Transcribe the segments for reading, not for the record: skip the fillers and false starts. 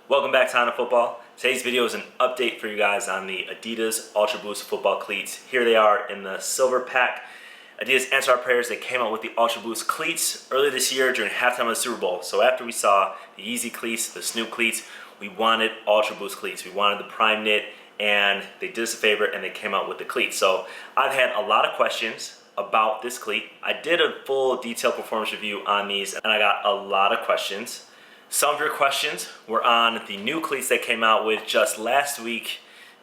Welcome back to On Football. Today's video is an update for you guys on the Adidas UltraBOOST football cleats. Here they are in the silver pack. Adidas answered our prayers. They came out with the UltraBOOST cleats earlier this year during halftime of the Super Bowl. So after we saw the Yeezy cleats, the Snoop cleats, we wanted UltraBOOST cleats. We wanted the prime knit, and they did us a favor and they came out with the cleats. So I've had a lot of questions about this cleat. I did a full detailed performance review on these and I got a lot of questions. Some of your questions were on the new cleats that came out with just last week,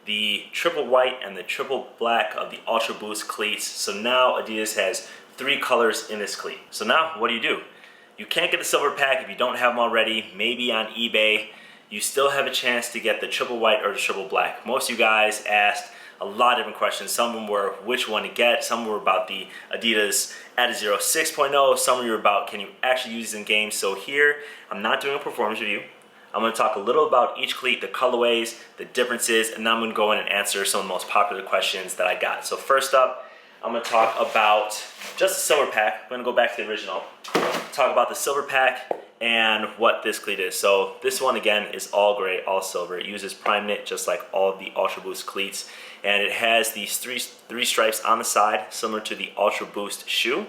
the triple white and the triple black of the UltraBOOST cleats. So now Adidas has 3 colors in this cleat. So now what do? You can't get the silver pack if you don't have them already, maybe on eBay. You still have a chance to get the triple white or the triple black. Most of you guys asked a lot of different questions. Some of them were which one to get, some were about the Adidas Adidas 6.0, some were about can you actually use these in games. So here, I'm not doing a performance review. I'm going to talk a little about each cleat, the colorways, the differences, and then I'm going to go in and answer some of the most popular questions that I got. So first up, I'm going to talk about just the silver pack. I'm going to go back to the original. Talk about the silver pack and what this cleat is. So this one again is all gray, all silver. It uses prime knit just like all of the UltraBOOST cleats, and it has these three stripes on the side similar to the UltraBOOST shoe.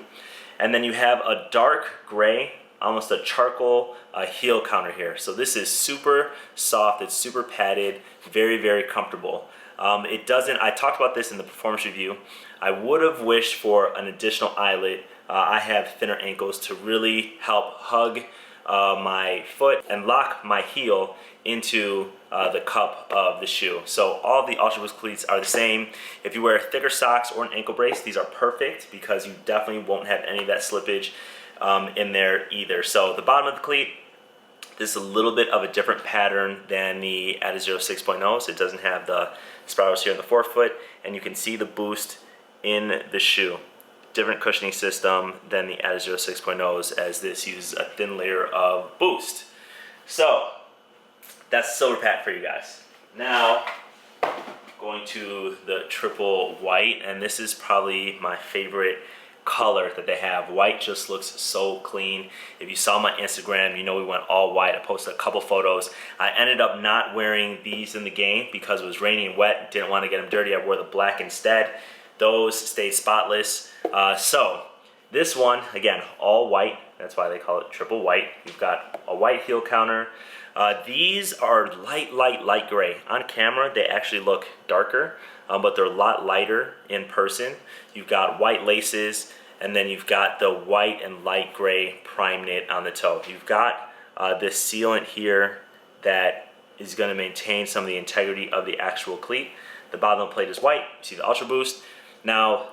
And then you have a dark gray, almost a charcoal heel counter here. So this is super soft, it's super padded, very, very comfortable. I talked about this in the performance review. I would have wished for an additional eyelet. I have thinner ankles to really help hug my foot and lock my heel into the cup of the shoe. So all the UltraBOOST cleats are the same. If you wear thicker socks or an ankle brace, these are perfect because you definitely won't have any of that slippage in there either. So the bottom of the cleat, this is a little bit of a different pattern than the Adidas 6.0. So it doesn't have the spirals here in the forefoot, and you can see the boost in the shoe. Different cushioning system than the Adidas 6.0s, as this uses a thin layer of boost. So that's silver pack for you guys. Now going to the triple white, and this is probably my favorite color that they have. White just looks so clean. If you saw my Instagram, you know we went all white. I posted a couple photos. I ended up not wearing these in the game because it was raining and wet. Didn't want to get them dirty. I wore the black instead. Those stayed spotless. So this one, again, all white. That's why they call it triple white. You've got a white heel counter. These are light gray. On camera, they actually look darker, but they're a lot lighter in person. You've got white laces, and then you've got the white and light gray prime knit on the toe. You've got this sealant here that is going to maintain some of the integrity of the actual cleat. The bottom of the plate is white. You see the UltraBOOST. Now,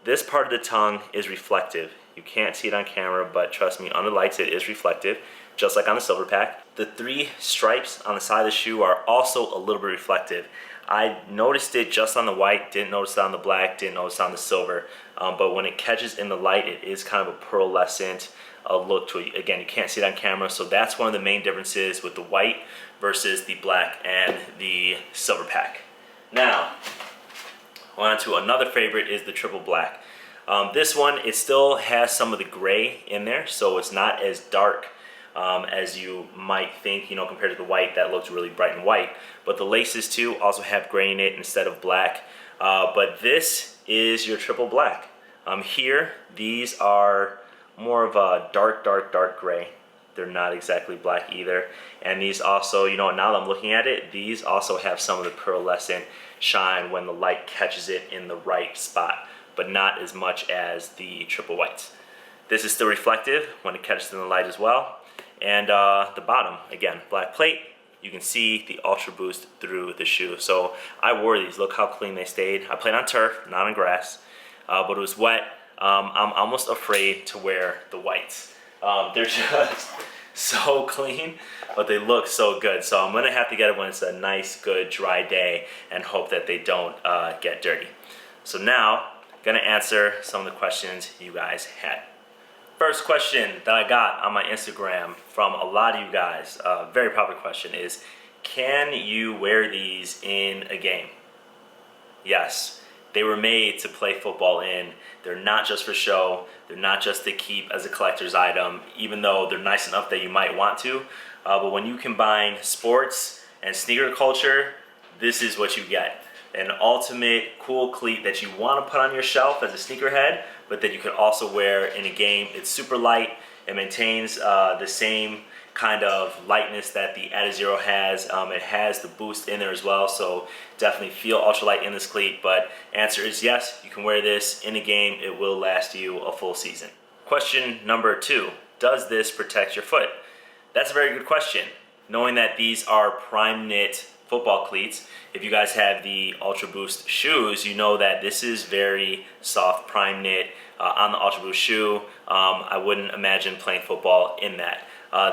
this part of the tongue is reflective. You can't see it on camera, but trust me, under lights it is reflective, just like on the silver pack. The 3 stripes on the side of the shoe are also a little bit reflective. I noticed it just on the white, didn't notice it on the black, didn't notice it on the silver. But when it catches in the light, it is kind of a pearlescent look to it. Again, you can't see it on camera, so that's one of the main differences with the white versus the black and the silver pack. Now, on to another favorite is the triple black. This one, it still has some of the gray in there, so it's not as dark as you might think, you know, compared to the white that looks really bright and white. But the laces too also have gray in it instead of black. But this is your triple black. Here, these are more of a dark gray. They're not exactly black either. And these also, you know, now that I'm looking at it, these also have some of the pearlescent shine when the light catches it in the right spot, but not as much as the triple whites. This is still reflective when it catches in the light as well. And the bottom, again, black plate. You can see the UltraBOOST through the shoe. So I wore these. Look how clean they stayed. I played on turf, not on grass, but it was wet. I'm almost afraid to wear the whites. They're just so clean, but they look so good. So I'm gonna have to get it when it's a nice, good, dry day and hope that they don't get dirty. So now, gonna answer some of the questions you guys had. First question that I got on my Instagram from a lot of you guys, a very popular question, is can you wear these in a game? Yes. They were made to play football in. They're not just for show. They're not just to keep as a collector's item, even though they're nice enough that you might want to. But when you combine sports and sneaker culture, this is what you get. An ultimate cool cleat that you want to put on your shelf as a sneakerhead, but that you can also wear in a game. It's super light. It maintains the same kind of lightness that the Adidas has. It has the boost in there as well, so definitely feel ultralight in this cleat. But answer is yes, you can wear this in a game. It will last you a full season. Question number 2, does this protect your foot? That's a very good question. Knowing that these are prime knit football cleats, if you guys have the UltraBOOST shoes, you know that this is very soft prime knit on the UltraBOOST shoe. I wouldn't imagine playing football in that.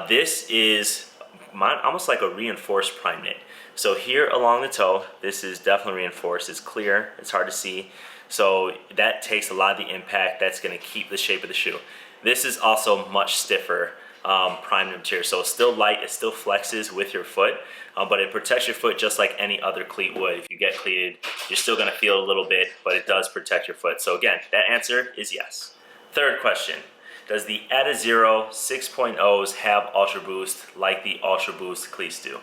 This is almost like a reinforced prime knit. So here along the toe, this is definitely reinforced. It's clear, it's hard to see. So that takes a lot of the impact. That's gonna keep the shape of the shoe. This is also much stiffer prime knit material. So it's still light, it still flexes with your foot, but it protects your foot just like any other cleat would. If you get cleated, you're still gonna feel a little bit, but it does protect your foot. So again, that answer is yes. Third question, does the Adidas 6.0s have UltraBOOST like the UltraBOOST cleats do?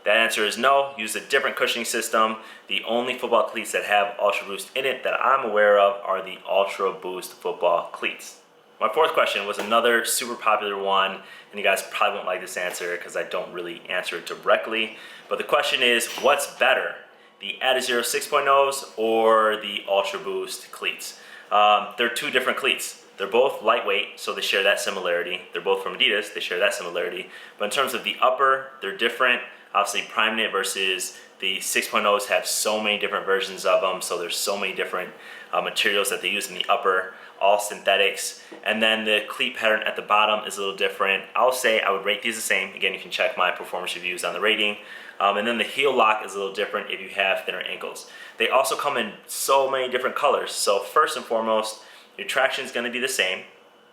That answer is no. Use a different cushioning system. The only football cleats that have UltraBOOST in it that I'm aware of are the UltraBOOST football cleats. My fourth question was another super popular one, and you guys probably won't like this answer because I don't really answer it directly. But the question is, what's better, the Adidas 6.0s or the UltraBOOST cleats? They're two different cleats. They're both lightweight, so they share that similarity. They're both from Adidas, they share that similarity. But in terms of the upper, they're different. Obviously, prime knit versus the 6.0s have so many different versions of them, so there's so many different materials that they use in the upper, all synthetics. And then the cleat pattern at the bottom is a little different. I'll say I would rate these the same. Again, you can check my performance reviews on the rating. And then the heel lock is a little different if you have thinner ankles. They also come in so many different colors. So first and foremost, your traction is going to be the same.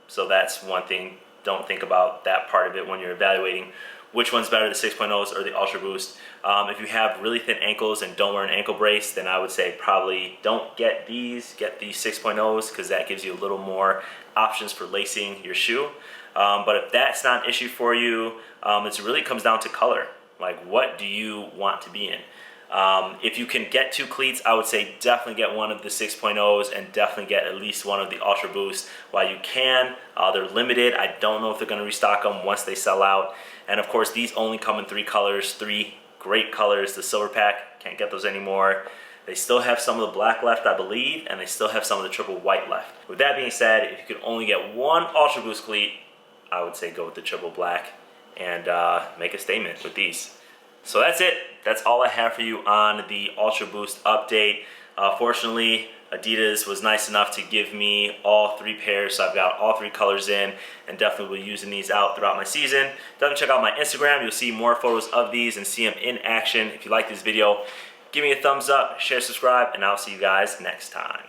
So that's one thing. Don't think about that part of it when you're evaluating which one's better, the 6.0s or the UltraBOOST. If you have really thin ankles and don't wear an ankle brace, then I would say probably don't get these, get the 6.0s, because that gives you a little more options for lacing your shoe. But if that's not an issue for you, it really comes down to color. Like, what do you want to be in? If you can get two cleats, I would say definitely get one of the 6.0s and definitely get at least one of the UltraBOOST while you can. They're limited. I don't know if they're going to restock them once they sell out. And of course, these only come in 3 colors, 3 great colors. The silver pack, can't get those anymore. They still have some of the black left, I believe, and they still have some of the triple white left. With that being said, if you could only get one UltraBOOST cleat, I would say go with the triple black and make a statement with these. So that's it. That's all I have for you on the UltraBOOST update. Fortunately, Adidas was nice enough to give me all 3 pairs, so I've got all 3 colors in, and definitely will be using these out throughout my season. Definitely check out my Instagram. You'll see more photos of these and see them in action. If you like this video, give me a thumbs up, share, subscribe, and I'll see you guys next time.